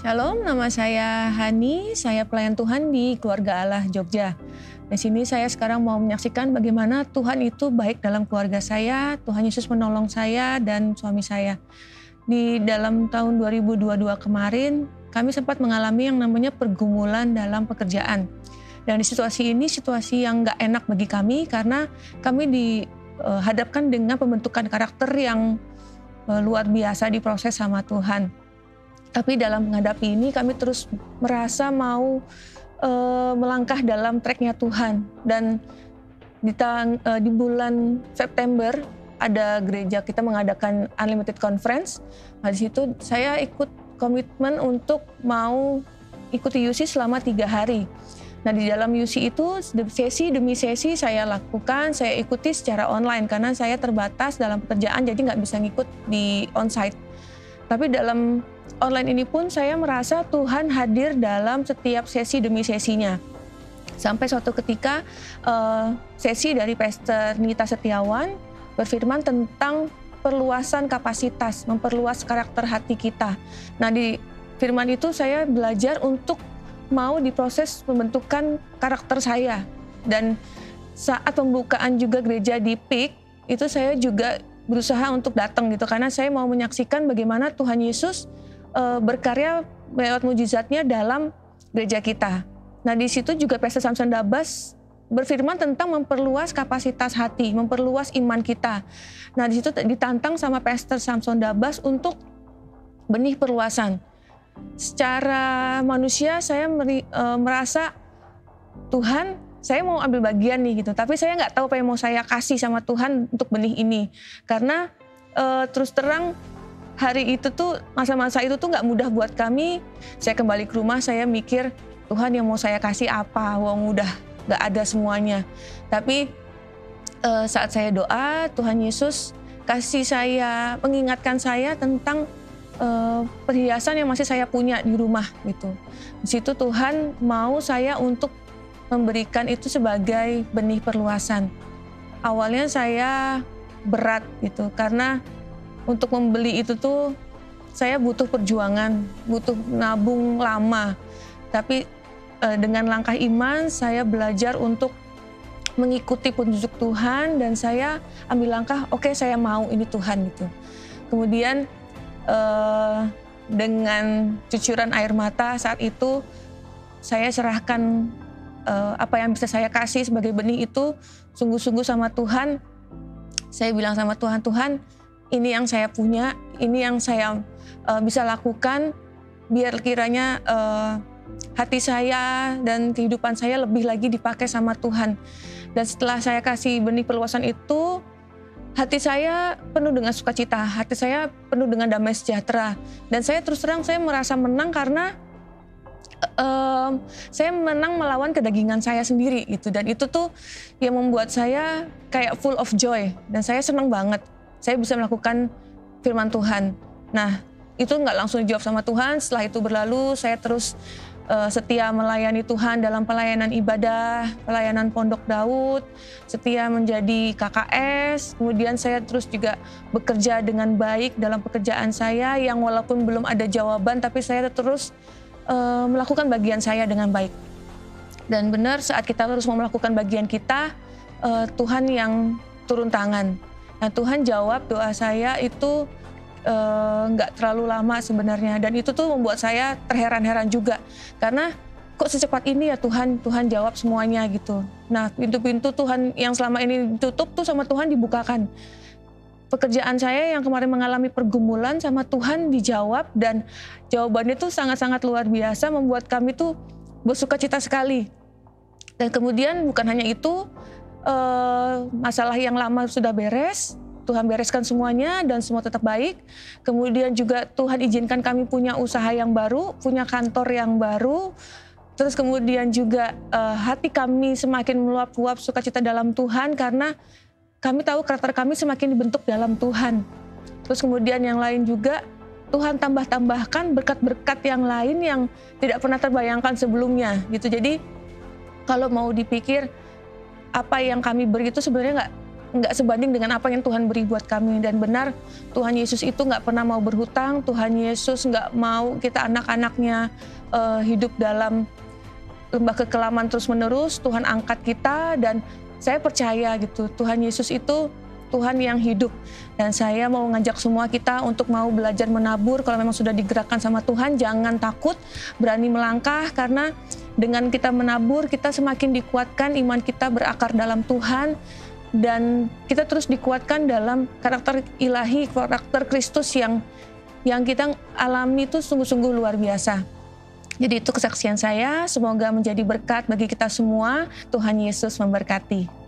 Shalom, nama saya Hani, saya pelayan Tuhan di Keluarga Allah Jogja. Di sini saya sekarang mau menyaksikan bagaimana Tuhan itu baik dalam keluarga saya, Tuhan Yesus menolong saya dan suami saya. Di dalam tahun 2022 kemarin, kami sempat mengalami yang namanya pergumulan dalam pekerjaan. Dan di situasi ini, situasi yang nggak enak bagi kami karena kami dihadapkan dengan pembentukan karakter yang luar biasa diproses sama Tuhan. Tapi dalam menghadapi ini kami terus merasa mau melangkah dalam tracknya Tuhan. Dan di bulan September ada gereja kita mengadakan Unlimited Conference. Nah, di situ saya ikut komitmen untuk mau ikuti UC selama 3 hari. Nah, di dalam UC itu sesi demi sesi saya lakukan, saya ikuti secara online karena saya terbatas dalam pekerjaan jadi nggak bisa ngikut di onsite. Tapi dalam online ini pun saya merasa Tuhan hadir dalam setiap sesi demi sesinya. Sampai suatu ketika sesi dari Pastor Nita Setiawan berfirman tentang perluasan kapasitas, memperluas karakter hati kita. Nah, di firman itu saya belajar untuk mau diproses pembentukan karakter saya. Dan saat pembukaan juga gereja di PIK, itu saya juga berusaha untuk datang gitu karena saya mau menyaksikan bagaimana Tuhan Yesus berkarya lewat mujizatnya dalam gereja kita. Nah, di situ juga Pastor Samson Dabas berfirman tentang memperluas kapasitas hati, memperluas iman kita. Nah, di situ ditantang sama Pastor Samson Dabas untuk benih perluasan. Secara manusia saya merasa Tuhan, saya mau ambil bagian nih gitu, tapi saya nggak tahu apa yang mau saya kasih sama Tuhan untuk benih ini. Karena terus terang hari itu tuh, masa-masa itu tuh nggak mudah buat kami. Saya kembali ke rumah, saya mikir, Tuhan yang mau saya kasih apa, wong udah nggak ada semuanya. Tapi saat saya doa, Tuhan Yesus kasih saya, mengingatkan saya tentang perhiasan yang masih saya punya di rumah gitu. Di situ Tuhan mau saya untuk memberikan itu sebagai benih perluasan. Awalnya saya berat gitu karena untuk membeli itu tuh saya butuh perjuangan, butuh nabung lama. Tapi dengan langkah iman saya belajar untuk mengikuti petunjuk Tuhan dan saya ambil langkah, oke, saya mau ini Tuhan gitu. Kemudian dengan cucuran air mata saat itu saya serahkan apa yang bisa saya kasih sebagai benih itu sungguh-sungguh sama Tuhan. Saya bilang sama Tuhan, Tuhan, ini yang saya punya, ini yang saya bisa lakukan, biar kiranya hati saya dan kehidupan saya lebih lagi dipakai sama Tuhan. Dan setelah saya kasih benih perluasan itu, hati saya penuh dengan sukacita, hati saya penuh dengan damai sejahtera. Dan saya terus terang saya merasa menang karena saya menang melawan kedagingan saya sendiri gitu. Dan itu tuh yang membuat saya kayak full of joy. Dan saya senang banget saya bisa melakukan firman Tuhan. Nah, itu nggak langsung dijawab sama Tuhan. Setelah itu berlalu, saya terus setia melayani Tuhan dalam pelayanan ibadah, pelayanan Pondok Daud, setia menjadi KKS. Kemudian saya terus juga bekerja dengan baik dalam pekerjaan saya yang walaupun belum ada jawaban, tapi saya terus melakukan bagian saya dengan baik. Dan benar saat kita harus mau melakukan bagian kita, Tuhan yang turun tangan. Nah, Tuhan jawab doa saya itu nggak terlalu lama sebenarnya. Dan itu tuh membuat saya terheran-heran juga. Karena kok secepat ini ya Tuhan jawab semuanya gitu. Nah, pintu-pintu Tuhan yang selama ini ditutup tuh sama Tuhan dibukakan. Pekerjaan saya yang kemarin mengalami pergumulan sama Tuhan dijawab dan jawabannya tuh sangat-sangat luar biasa membuat kami tuh bersukacita sekali. Dan kemudian bukan hanya itu, masalah yang lama sudah beres, Tuhan bereskan semuanya dan semua tetap baik. Kemudian juga Tuhan izinkan kami punya usaha yang baru, punya kantor yang baru. Terus kemudian juga hati kami semakin meluap-luap sukacita dalam Tuhan karena kami tahu karakter kami semakin dibentuk dalam Tuhan. Terus kemudian yang lain juga Tuhan tambahkan berkat-berkat yang lain yang tidak pernah terbayangkan sebelumnya gitu. Jadi kalau mau dipikir apa yang kami beri itu sebenarnya nggak sebanding dengan apa yang Tuhan beri buat kami. Dan benar, Tuhan Yesus itu nggak pernah mau berhutang. Tuhan Yesus nggak mau kita anak-anaknya hidup dalam lembah kekelaman terus-menerus. Tuhan angkat kita, dan saya percaya gitu, Tuhan Yesus itu Tuhan yang hidup. Dan saya mau ngajak semua kita untuk mau belajar menabur. Kalau memang sudah digerakkan sama Tuhan, jangan takut, berani melangkah. Karena dengan kita menabur, kita semakin dikuatkan, iman kita berakar dalam Tuhan. Dan kita terus dikuatkan dalam karakter ilahi, karakter Kristus yang kita alami itu sungguh-sungguh luar biasa. Jadi itu kesaksian saya, semoga menjadi berkat bagi kita semua. Tuhan Yesus memberkati.